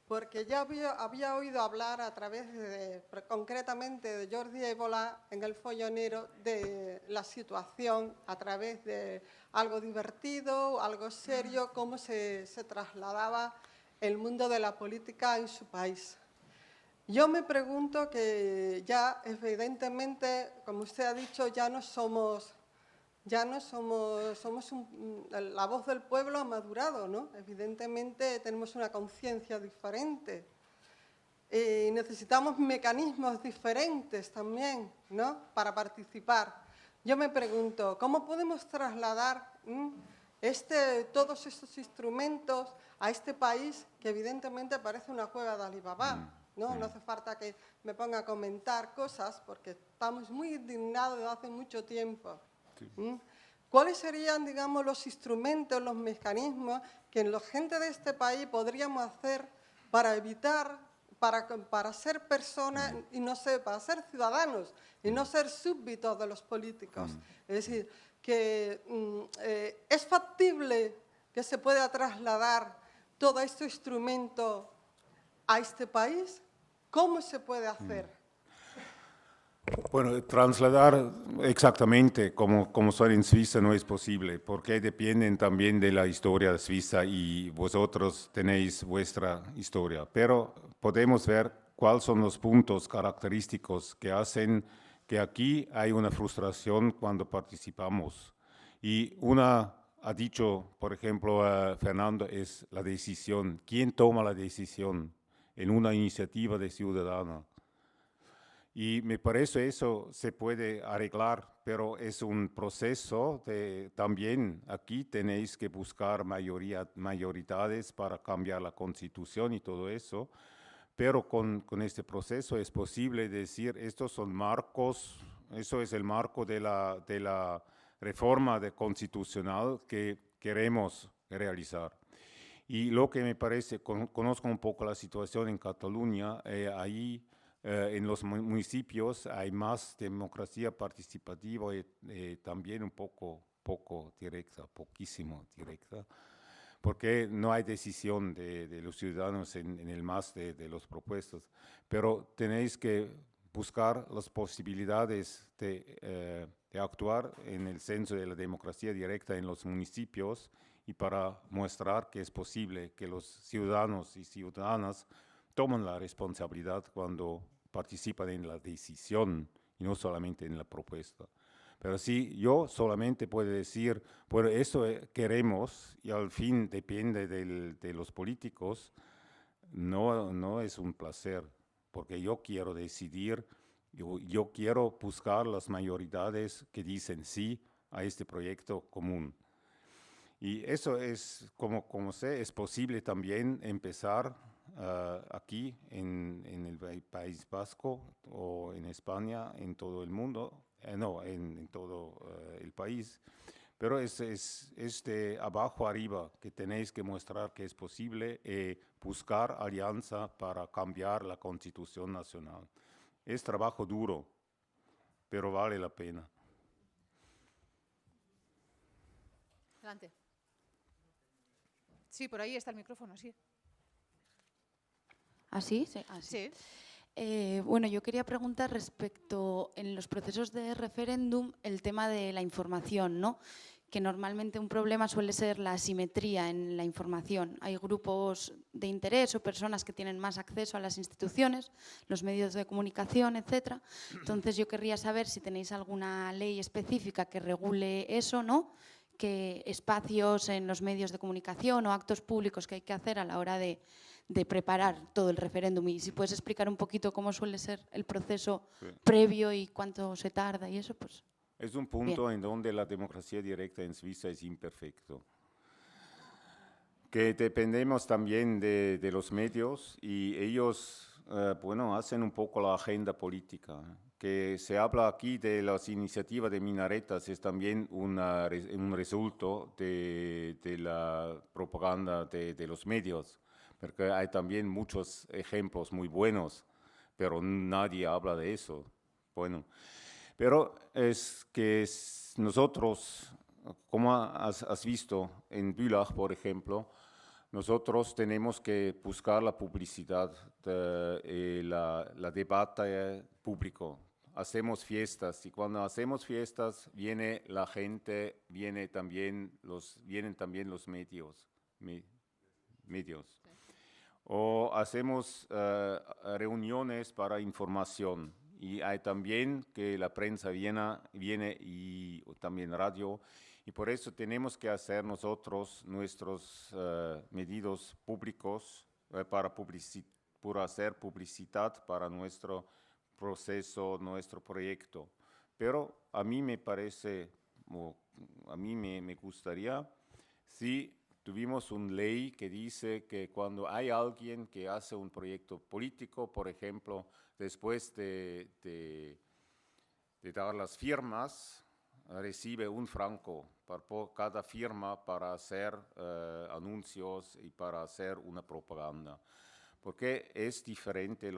porque ya había oído hablar a través concretamente de Jordi Évole en El Follonero de la situación a través de algo divertido, algo serio, cómo se trasladaba el mundo de la política en su país. Yo me pregunto que ya evidentemente, como usted ha dicho, somos la voz del pueblo ha madurado, ¿no? Evidentemente tenemos una conciencia diferente y necesitamos mecanismos diferentes también, ¿no? Para participar. Yo me pregunto, ¿cómo podemos trasladar todos estos instrumentos a este país que evidentemente parece una cueva de Alibaba? No hace falta que me ponga a comentar cosas porque estamos muy indignados desde hace mucho tiempo. ¿Cuáles serían, digamos, los instrumentos, los mecanismos que la gente de este país podríamos hacer para evitar, para ser personas y no ser, para ser ciudadanos y no ser súbditos de los políticos? Es decir, que es factible que se pueda trasladar todo este instrumento a este país. ¿Cómo se puede hacer? Bueno, trasladar exactamente como son en Suiza no es posible, porque dependen también de la historia de Suiza y vosotros tenéis vuestra historia. Pero podemos ver cuáles son los puntos característicos que hacen que aquí hay una frustración cuando participamos. Y una, ha dicho, por ejemplo, Fernando, es la decisión. ¿Quién toma la decisión en una iniciativa de ciudadana? Y me parece eso se puede arreglar, pero es un proceso también aquí tenéis que buscar mayoritades para cambiar la constitución y todo eso, pero con este proceso es posible decir, estos son marcos, eso es el marco de la reforma constitucional que queremos realizar. Y lo que me parece, conozco un poco la situación en Cataluña, ahí en los municipios hay más democracia participativa y también un poco directa, poquísimo directa, porque no hay decisión de los ciudadanos en el más de los propuestos. Pero tenéis que buscar las posibilidades de actuar en el senso de la democracia directa en los municipios y para mostrar que es posible que los ciudadanos y ciudadanas tomen la responsabilidad cuando participan en la decisión y no solamente en la propuesta. Pero sí, yo solamente puedo decir, bueno, eso queremos y al fin depende de los políticos, no es un placer, porque yo quiero decidir, yo quiero buscar las mayoritades que dicen sí a este proyecto común. Y eso es, como sé, es posible también empezar aquí en el País Vasco o en España, en todo el mundo, en todo el país. Pero es de abajo arriba que tenéis que mostrar que es posible buscar alianza para cambiar la Constitución Nacional. Es trabajo duro, pero vale la pena. Adelante. Sí, por ahí está el micrófono, sí. ¿Así? Sí, así. Sí. Bueno, yo quería preguntar respecto en los procesos de referéndum el tema de la información, ¿no? Que normalmente un problema suele ser la asimetría en la información. Hay grupos de interés o personas que tienen más acceso a las instituciones, los medios de comunicación, etcétera. Entonces yo querría saber si tenéis alguna ley específica que regule eso, ¿no? Que espacios en los medios de comunicación o actos públicos que hay que hacer a la hora de preparar todo el referéndum. Y si puedes explicar un poquito cómo suele ser el proceso previo y cuánto se tarda y eso, pues… Es un punto en donde la democracia directa en Suiza es imperfecto. Que dependemos también de los medios y ellos, bueno, hacen un poco la agenda política. Que se habla aquí de las iniciativas de minaretas es también un resultado de la propaganda de los medios, porque hay también muchos ejemplos muy buenos, pero nadie habla de eso. Bueno. Pero es que nosotros, como has visto en Bülach, por ejemplo, nosotros tenemos que buscar la publicidad, la debate público. Hacemos fiestas y cuando hacemos fiestas viene la gente, vienen también los medios. Medios. O hacemos reuniones para información. Y hay también que la prensa viene y también radio, y por eso tenemos que hacer nosotros nuestros medios públicos para hacer publicidad para nuestro proceso, nuestro proyecto. Pero a mí me parece, a mí me gustaría, si tuvimos una ley que dice que cuando hay alguien que hace un proyecto político, por ejemplo, después de dar las firmas, recibe un franco por cada firma para hacer anuncios y para hacer una propaganda. Porque es diferente,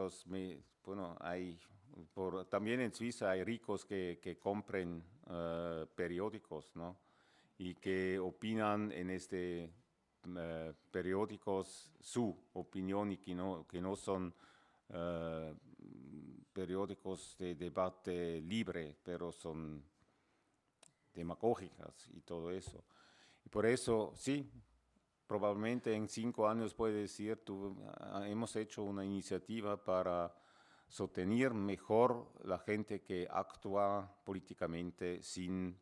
también en Suiza hay ricos que compren periódicos, ¿no? Y que opinan en periódicos su opinión y que no son periódicos de debate libre, pero son demagógicas y todo eso. Y por eso, sí, probablemente en 5 años puede decir, hemos hecho una iniciativa para sostener mejor la gente que actúa políticamente sin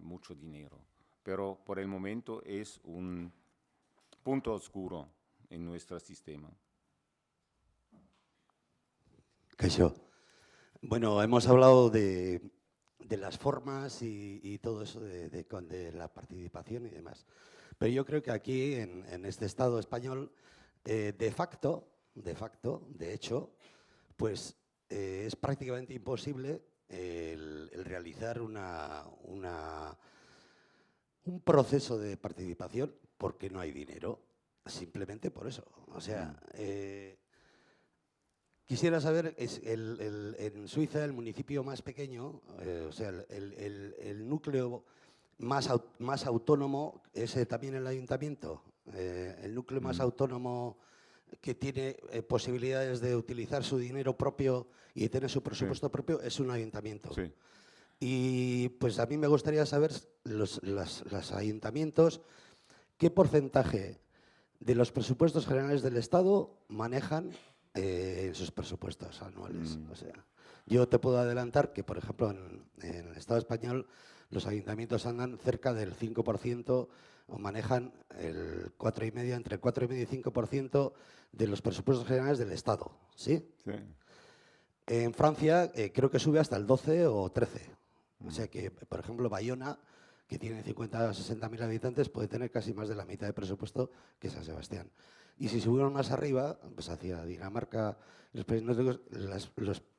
mucho dinero. Pero por el momento es un punto oscuro en nuestro sistema. Kaixo. Bueno, hemos hablado de las formas y todo eso de la participación y demás. Pero yo creo que aquí, en este Estado español, de hecho, pues es prácticamente imposible el realizar un proceso de participación porque no hay dinero, simplemente por eso. O sea, quisiera saber, en Suiza el municipio más pequeño, o sea, el núcleo más autónomo es también el ayuntamiento. El núcleo más autónomo que tiene posibilidades de utilizar su dinero propio y tener su presupuesto propio es un ayuntamiento. Sí. Y pues a mí me gustaría saber los ayuntamientos qué porcentaje de los presupuestos generales del Estado manejan en sus presupuestos anuales. O sea, yo te puedo adelantar que, por ejemplo, en el Estado español los ayuntamientos andan cerca del 5% o manejan entre el 4,5 y 5% de los presupuestos generales del Estado. ¿Sí? Sí. En Francia creo que sube hasta el 12 o 13. O sea que, por ejemplo, Bayona, que tiene 50 o 60.000 habitantes, puede tener casi más de la mitad de presupuesto que San Sebastián. Y si subieron más arriba, pues hacia Dinamarca, los países nórdicos,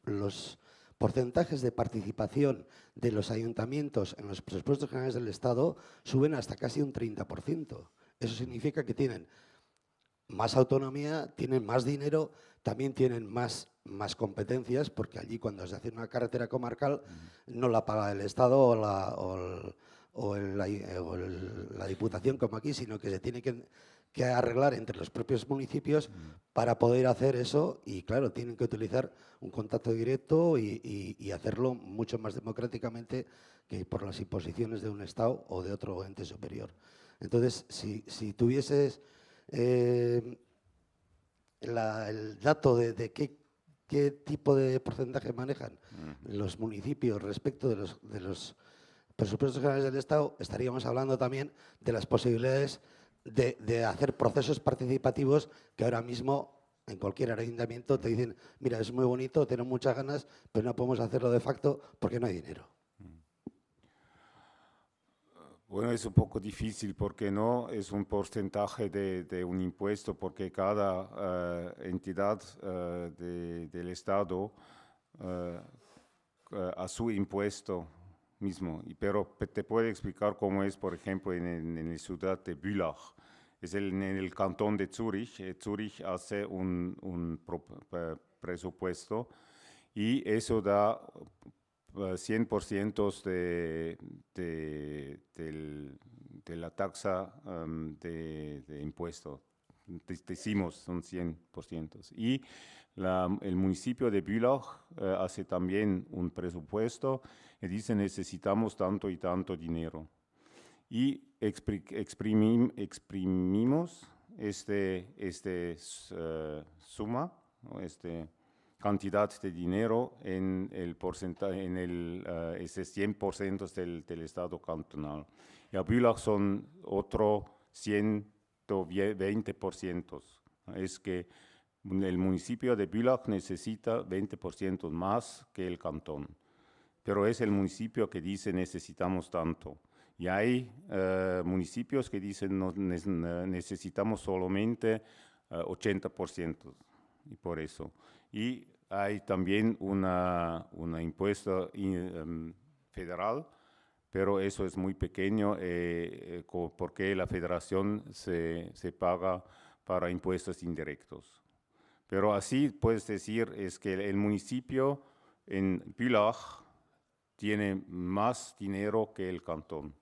los porcentajes de participación de los ayuntamientos en los presupuestos generales del Estado suben hasta casi un 30%. Eso significa que tienen más autonomía, tienen más dinero, también tienen más competencias, porque allí cuando se hace una carretera comarcal no la paga el Estado o la Diputación como aquí, sino que que arreglar entre los propios municipios para poder hacer eso y, claro, tienen que utilizar un contacto directo y hacerlo mucho más democráticamente que por las imposiciones de un Estado o de otro ente superior. Entonces, si tuvieses el dato de qué tipo de porcentaje manejan los municipios respecto de los presupuestos generales del Estado, estaríamos hablando también de las posibilidades de hacer procesos participativos que ahora mismo en cualquier ayuntamiento te dicen, mira, es muy bonito, tenemos muchas ganas, pero no podemos hacerlo de facto porque no hay dinero. Bueno, es un poco difícil porque no es un porcentaje de un impuesto, porque cada entidad del Estado a su impuesto mismo. Pero te puedo explicar cómo es, por ejemplo, en la ciudad de Bülach. Es en el cantón de Zúrich. Zúrich hace un presupuesto y eso da 100% de la taxa de impuesto. Decimos, son 100%. Y el municipio de Bülach hace también un presupuesto y dice necesitamos tanto y tanto dinero. Y exprimimos suma, cantidad de dinero en el porcentaje, ese 100% del Estado cantonal. Y a Bülach son otro 120%. Es que el municipio de Bülach necesita 20% más que el cantón. Pero es el municipio que dice necesitamos tanto. Y hay municipios que dicen no, necesitamos solamente 80%. Y por eso. Y hay también un impuesto federal, pero eso es muy pequeño porque la federación se paga para impuestos indirectos. Pero así puedes decir es que el municipio en Bülach tiene más dinero que el cantón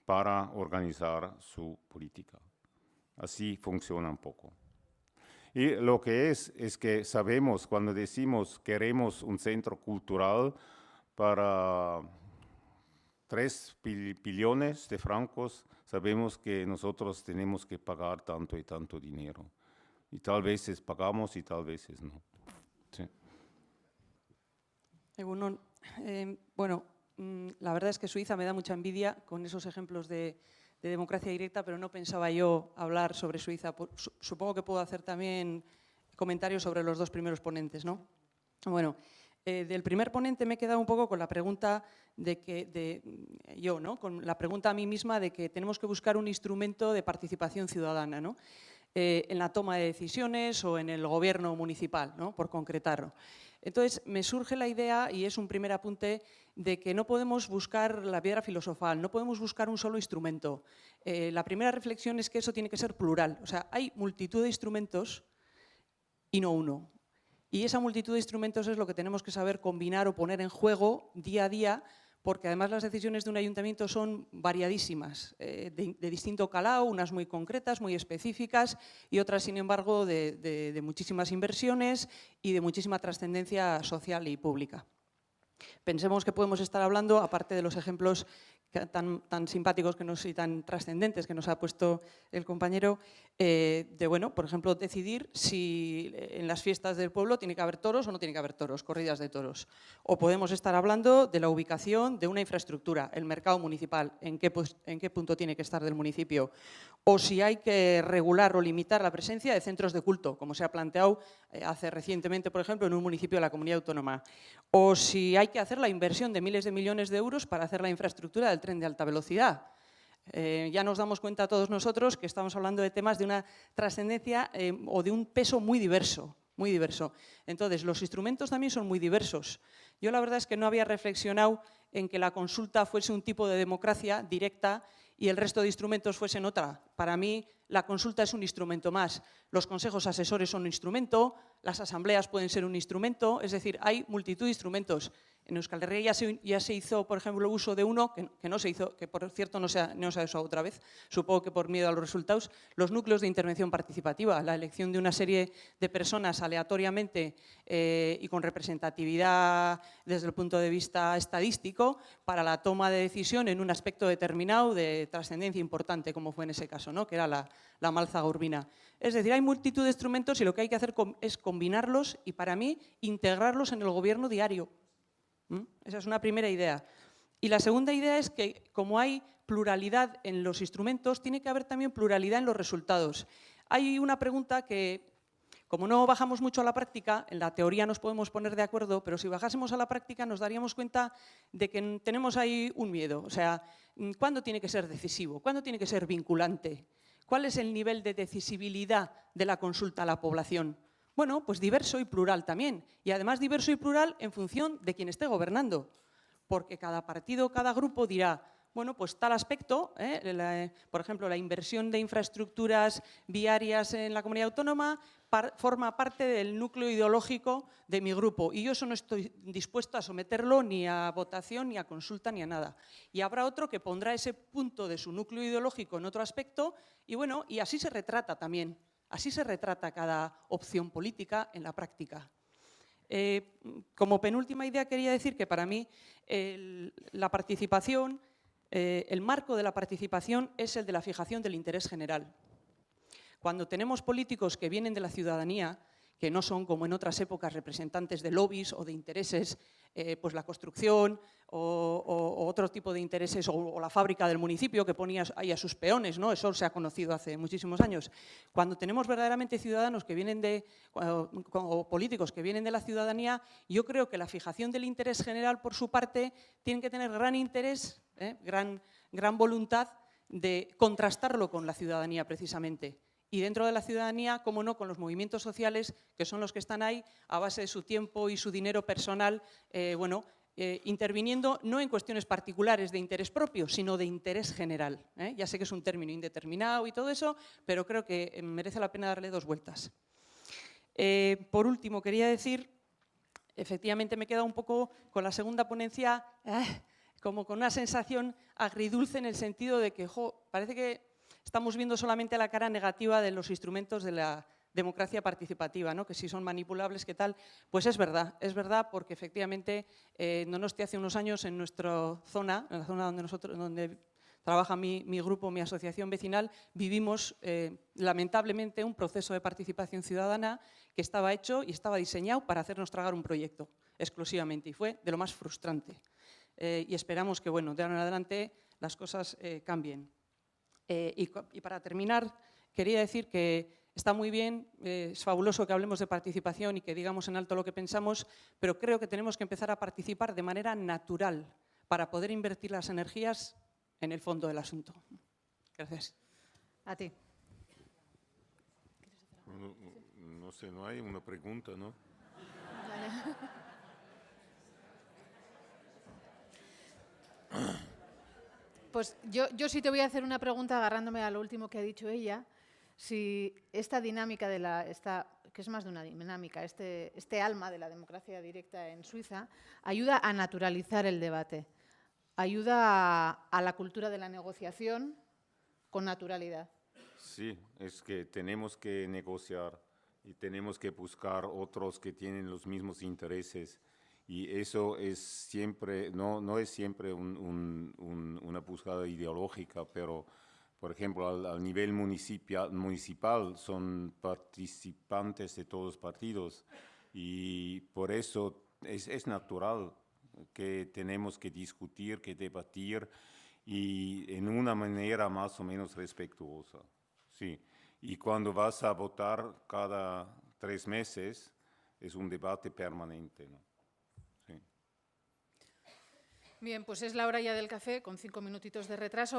para organizar su política. Así funciona un poco. Y lo que es que sabemos, cuando decimos queremos un centro cultural para 3 billones de francos, sabemos que nosotros tenemos que pagar tanto y tanto dinero. Y tal vez pagamos y tal vez no. Sí. Bueno, la verdad es que Suiza me da mucha envidia con esos ejemplos de democracia directa, pero no pensaba yo hablar sobre Suiza. Supongo que puedo hacer también comentarios sobre los dos primeros ponentes, ¿no? Bueno, del primer ponente me he quedado un poco con la pregunta con la pregunta a mí misma de que tenemos que buscar un instrumento de participación ciudadana, ¿no? En la toma de decisiones o en el gobierno municipal, ¿no? Por concretarlo. Entonces, me surge la idea, y es un primer apunte, de que no podemos buscar la piedra filosofal, no podemos buscar un solo instrumento. La primera reflexión es que eso tiene que ser plural. O sea, hay multitud de instrumentos y no uno. Y esa multitud de instrumentos es lo que tenemos que saber combinar o poner en juego día a día, porque además las decisiones de un ayuntamiento son variadísimas, de distinto calado, unas muy concretas, muy específicas y otras, sin embargo, de muchísimas inversiones y de muchísima trascendencia social y pública. Pensemos que podemos estar hablando, aparte de los ejemplos tan simpáticos y tan trascendentes que nos ha puesto el compañero, por ejemplo, decidir si en las fiestas del pueblo tiene que haber toros o no tiene que haber toros, corridas de toros. O podemos estar hablando de la ubicación de una infraestructura, el mercado municipal, en qué punto tiene que estar del municipio. O si hay que regular o limitar la presencia de centros de culto, como se ha planteado hace recientemente, por ejemplo, en un municipio de la comunidad autónoma. O si hay que hacer la inversión de miles de millones de euros para hacer la infraestructura del tren de alta velocidad. Ya nos damos cuenta todos nosotros que estamos hablando de temas de una trascendencia o de un peso muy diverso, muy diverso. Entonces, los instrumentos también son muy diversos. Yo la verdad es que no había reflexionado en que la consulta fuese un tipo de democracia directa y el resto de instrumentos fuesen otra. Para mí, la consulta es un instrumento más. Los consejos asesores son un instrumento, las asambleas pueden ser un instrumento, es decir, hay multitud de instrumentos. En Euskal Herria ya se hizo, por ejemplo, uso de uno que no se hizo, que por cierto no se ha usado otra vez, supongo que por miedo a los resultados, los núcleos de intervención participativa, la elección de una serie de personas aleatoriamente y con representatividad desde el punto de vista estadístico para la toma de decisión en un aspecto determinado de trascendencia importante, como fue en ese caso, ¿no? Que era la Málzaga Urbina. Es decir, hay multitud de instrumentos y lo que hay que hacer es combinarlos y, para mí, integrarlos en el gobierno diario. Esa es una primera idea. Y la segunda idea es que, como hay pluralidad en los instrumentos, tiene que haber también pluralidad en los resultados. Hay una pregunta que, como no bajamos mucho a la práctica, en la teoría nos podemos poner de acuerdo, pero si bajásemos a la práctica nos daríamos cuenta de que tenemos ahí un miedo. O sea, ¿cuándo tiene que ser decisivo? ¿Cuándo tiene que ser vinculante? ¿Cuál es el nivel de decisibilidad de la consulta a la población? Bueno, pues diverso y plural también. Y además diverso y plural en función de quien esté gobernando. Porque cada partido, cada grupo dirá, bueno, pues tal aspecto, por ejemplo, la inversión de infraestructuras viarias en la comunidad autónoma forma parte del núcleo ideológico de mi grupo. Y yo eso no estoy dispuesto a someterlo ni a votación, ni a consulta, ni a nada. Y habrá otro que pondrá ese punto de su núcleo ideológico en otro aspecto y bueno, y así se retrata también. Así se retrata cada opción política en la práctica. Como penúltima idea quería decir que para mí la participación, el marco de la participación es el de la fijación del interés general. Cuando tenemos políticos que vienen de la ciudadanía, que no son, como en otras épocas, representantes de lobbies o de intereses, pues la construcción o otro tipo de intereses, o la fábrica del municipio que ponía ahí a sus peones, ¿no? Eso se ha conocido hace muchísimos años. Cuando tenemos verdaderamente ciudadanos que vienen o políticos que vienen de la ciudadanía, yo creo que la fijación del interés general, por su parte, tienen que tener gran interés, gran voluntad de contrastarlo con la ciudadanía, precisamente. Y dentro de la ciudadanía, cómo no, con los movimientos sociales, que son los que están ahí, a base de su tiempo y su dinero personal, interviniendo no en cuestiones particulares de interés propio, sino de interés general. Ya sé que es un término indeterminado y todo eso, pero creo que merece la pena darle dos vueltas. Por último, quería decir, efectivamente me he quedado un poco con la segunda ponencia, como con una sensación agridulce en el sentido de que, parece que estamos viendo solamente la cara negativa de los instrumentos de la democracia participativa, ¿no? Que si son manipulables, ¿qué tal? Pues es verdad porque efectivamente en Donostia hace unos años en nuestra zona, en la zona donde trabaja mi grupo, mi asociación vecinal, vivimos lamentablemente un proceso de participación ciudadana que estaba hecho y estaba diseñado para hacernos tragar un proyecto exclusivamente y fue de lo más frustrante. Y esperamos que, bueno, de ahora en adelante las cosas cambien. Y para terminar, quería decir que está muy bien, es fabuloso que hablemos de participación y que digamos en alto lo que pensamos, pero creo que tenemos que empezar a participar de manera natural para poder invertir las energías en el fondo del asunto. Gracias. A ti. No sé, no hay una pregunta, ¿no? Pues yo sí te voy a hacer una pregunta agarrándome a lo último que ha dicho ella. Si esta dinámica, que es más de una dinámica, este alma de la democracia directa en Suiza, ayuda a naturalizar el debate, ayuda a la cultura de la negociación con naturalidad. Sí, es que tenemos que negociar y tenemos que buscar otros que tienen los mismos intereses. Y eso es siempre, no es siempre una búsqueda ideológica, pero, por ejemplo, al nivel municipal son participantes de todos los partidos y por eso es natural que tenemos que discutir, que debatir y en una manera más o menos respetuosa. Sí. Y cuando vas a votar cada 3 meses, es un debate permanente, ¿no? Bien, pues es la hora ya del café, con 5 minutitos de retraso.